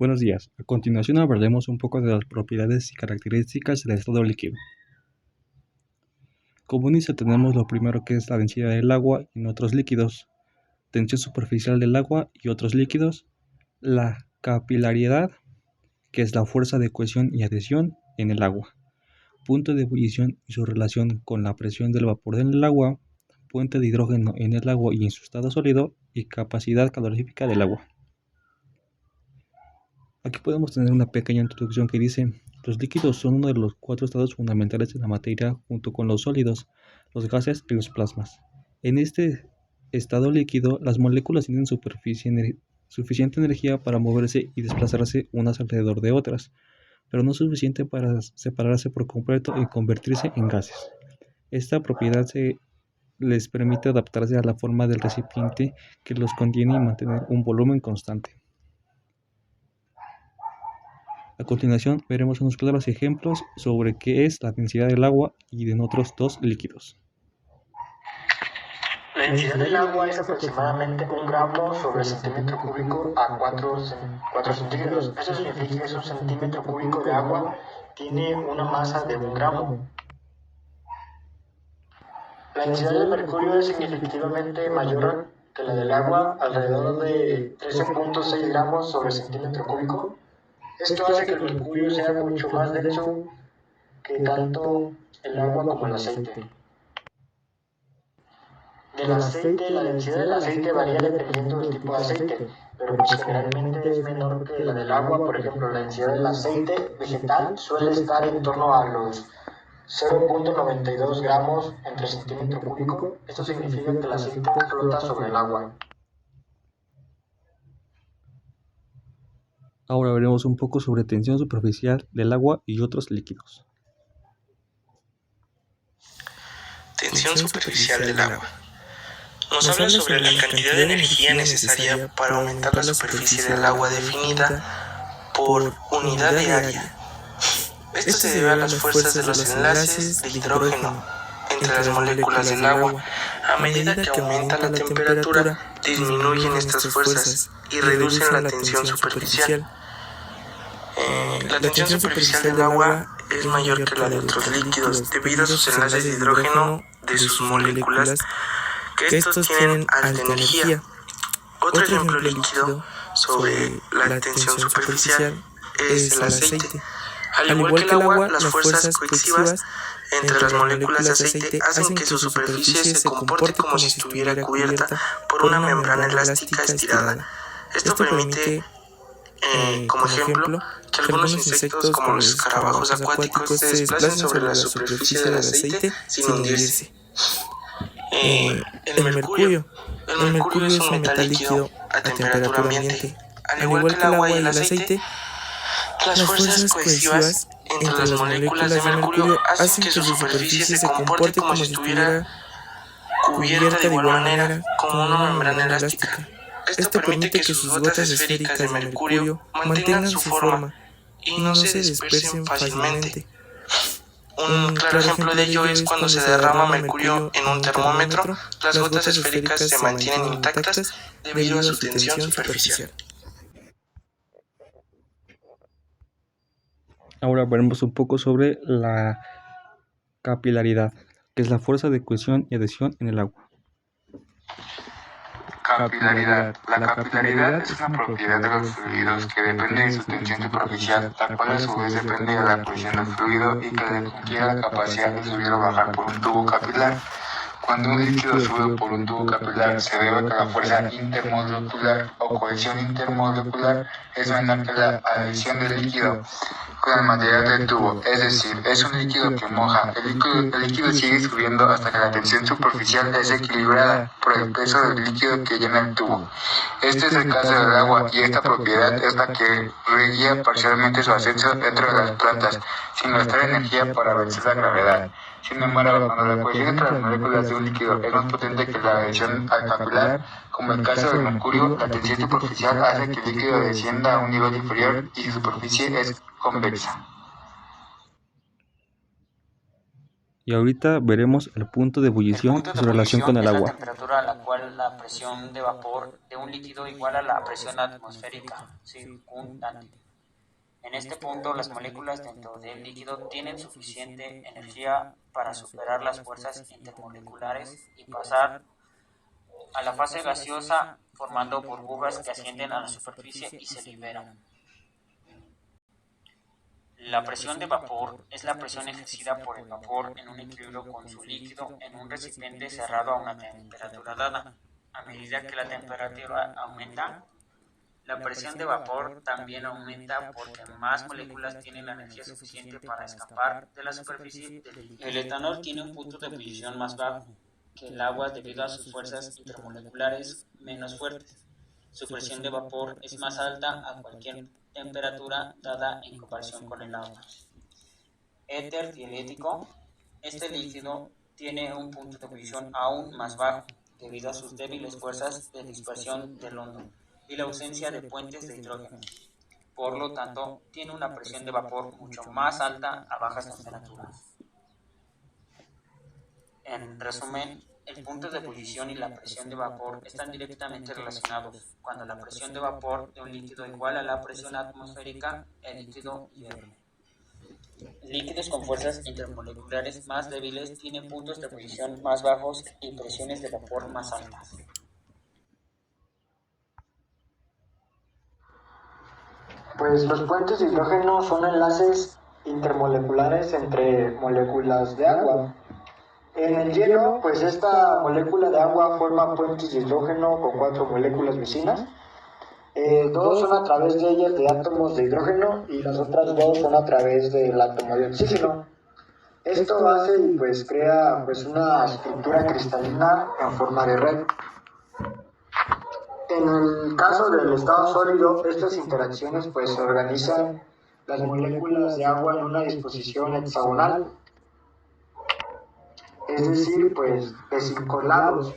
Buenos días. A continuación hablaremos un poco de las propiedades y características del estado líquido. Como índice tenemos lo primero que es la densidad del agua en otros líquidos, tensión superficial del agua y otros líquidos, la capilaridad, que es la fuerza de cohesión y adhesión en el agua, punto de ebullición y su relación con la presión del vapor en el agua, fuente de hidrógeno en el agua y en su estado sólido y capacidad calorífica del agua. Aquí podemos tener una pequeña introducción que dice: los líquidos son uno de los cuatro estados fundamentales de la materia junto con los sólidos, los gases y los plasmas. En este estado líquido, las moléculas tienen suficiente energía para moverse y desplazarse unas alrededor de otras, pero no suficiente para separarse por completo y convertirse en gases. Esta propiedad les permite adaptarse a la forma del recipiente que los contiene y mantener un volumen constante. A continuación veremos unos claros ejemplos sobre qué es la densidad del agua y de otros dos líquidos. La densidad del agua es aproximadamente 1 gramo sobre centímetro cúbico a 4 centígrados. Eso significa que un centímetro cúbico de agua tiene una masa de 1 gramo. La densidad del mercurio es significativamente mayor que la del agua, alrededor de 13.6 gramos sobre centímetro cúbico. Esto hace que el mercurio sea mucho más denso que tanto el agua como el aceite. Del aceite, la densidad del aceite varía dependiendo del tipo de aceite, pero generalmente es menor que la del agua. Por ejemplo, la densidad del aceite vegetal suele estar en torno a los 0.92 gramos entre centímetro cúbico. Esto significa que el aceite flota sobre el agua. Ahora veremos un poco sobre tensión superficial del agua y otros líquidos. Tensión superficial del agua. Nos habla sobre la cantidad de energía necesaria para aumentar la superficie del agua definida por unidad de área. Esto se debe a las fuerzas de los enlaces de hidrógeno entre las moléculas del agua. A medida que aumenta la temperatura, disminuyen estas fuerzas y reducen la tensión superficial. La tensión superficial del agua es mayor que la de otros líquidos debido a sus enlaces de hidrógeno de sus moléculas, que estos tienen alta energía. Otro ejemplo líquido sobre la tensión superficial es el aceite. Al igual que el agua, las fuerzas coexivas entre las moléculas de aceite hacen que su superficie se comporte como si estuviera cubierta por una membrana elástica estirada. Esto permite, como ejemplo, que algunos insectos como los escarabajos acuáticos se desplacen sobre la superficie del aceite sin hundirse. El mercurio. El mercurio es un metal líquido a temperatura ambiente. Al igual que el agua y el aceite, las fuerzas cohesivas entre las moléculas de mercurio hacen que su superficie se comporte como si estuviera cubierta de igual manera como una membrana elástica. Esto permite que sus gotas esféricas de mercurio mantengan su forma y no se dispersen fácilmente. Un claro ejemplo de ello es cuando se derrama mercurio en un termómetro, las gotas esféricas se mantienen intactas debido a su tensión superficial. Ahora veremos un poco sobre la capilaridad, que es la fuerza de cohesión y adhesión en el agua. Capilaridad. La capilaridad es una propiedad de los fluidos que depende de su tensión superficial, la cual a su vez depende de la presión del fluido y que confiere la capacidad de subir o bajar por un tubo capilar. Cuando un líquido sube por un tubo capilar se debe a que la fuerza intermolecular o cohesión intermolecular es menor que la adhesión del líquido con el material del tubo, es decir, es un líquido que moja. El líquido sigue subiendo hasta que la tensión superficial es equilibrada por el peso del líquido que llena el tubo. Este es el caso del agua y esta propiedad es la que reguía parcialmente su ascenso dentro de las plantas, sin gastar energía para vencer la gravedad. Sin embargo, cuando la cohesión entre las moléculas de un líquido es más potente que la adhesión al capilar, como el caso del mercurio, la tensión superficial hace que el líquido descienda a un nivel inferior y su superficie es convexa. Y ahorita veremos el punto de El ebullición punto y de su relación con ebullición el es la agua. temperatura a la cual la presión de vapor de un líquido igual a la presión atmosférica circundante. En este punto, las moléculas dentro del líquido tienen suficiente energía para superar las fuerzas intermoleculares y pasar a la fase gaseosa formando burbujas que ascienden a la superficie y se liberan. La presión de vapor es la presión ejercida por el vapor en un equilibrio con su líquido en un recipiente cerrado a una temperatura dada. A medida que la temperatura aumenta, la presión de vapor también aumenta porque más moléculas tienen la energía suficiente para escapar de la superficie del líquido. El etanol tiene un punto de ebullición más bajo que el agua debido a sus fuerzas intermoleculares menos fuertes. Su presión de vapor es más alta a cualquier temperatura dada en comparación con el agua. Éter dielético. Este líquido tiene un punto de ebullición aún más bajo debido a sus débiles fuerzas de dispersión del hondo y la ausencia de puentes de hidrógeno. Por lo tanto, tiene una presión de vapor mucho más alta a bajas temperaturas. En resumen, el punto de ebullición y la presión de vapor están directamente relacionados. Cuando la presión de vapor de un líquido igual a la presión atmosférica, el líquido hierve. Líquidos con fuerzas intermoleculares más débiles tienen puntos de ebullición más bajos y presiones de vapor más altas. Pues los puentes de hidrógeno son enlaces intermoleculares entre moléculas de agua. En el hielo, pues esta molécula de agua forma puentes de hidrógeno con 4 moléculas vecinas. Dos son a través de ellas de átomos de hidrógeno y las otras dos son a través del átomo de oxígeno. Esto hace y pues crea pues una estructura cristalina en forma de red. En el caso del estado sólido, estas interacciones pues organizan las moléculas de agua en una disposición hexagonal, es decir, pues de 5 lados.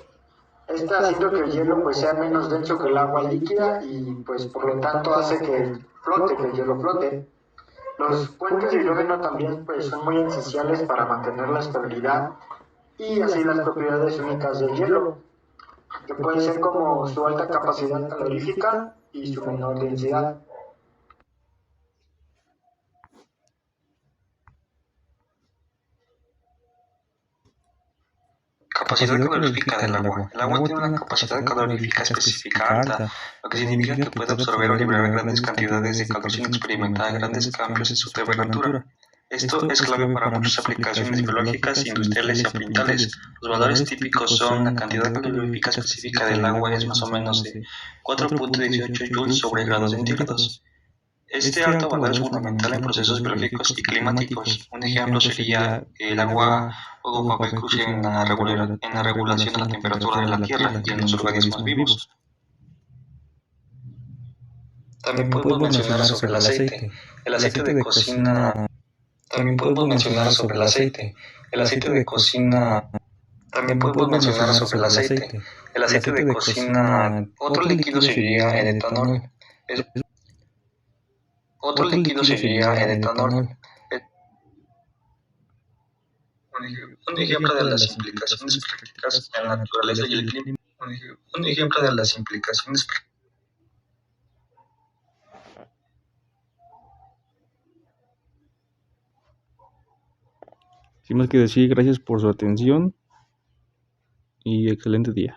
Esto haciendo que el hielo pues sea menos denso que el agua líquida y pues por lo tanto hace que el hielo flote. Los puentes de hidrógeno también pues son muy esenciales para mantener la estabilidad y así las propiedades únicas del hielo, que pueden ser como su alta capacidad calorífica y su menor densidad. Capacidad calorífica del agua. El agua tiene una capacidad calorífica específica alta, lo que significa que puede absorber o liberar grandes cantidades de calor sin experimentar grandes cambios en su temperatura. Esto es clave para muchas aplicaciones biológicas, industriales y ambientales. Los valores típicos son la cantidad calorífica específica del agua es más o menos de 4.18 joules sobre grados centígrados. Este alto valor es fundamental en procesos biológicos y climáticos. Un ejemplo sería el agua o papel en la regulación de la temperatura de la Tierra y en los organismos vivos. También podemos mencionar sobre el aceite. El aceite de cocina. También podemos mencionar sobre el aceite. El aceite de cocina. También podemos mencionar sobre el aceite. El aceite de cocina. Otro líquido sería el etanol. Otro líquido sería el etanol. Un ejemplo de las implicaciones prácticas en la naturaleza y el clima. Un ejemplo de las implicaciones prácticas. Sin más que decir, gracias por su atención y excelente día.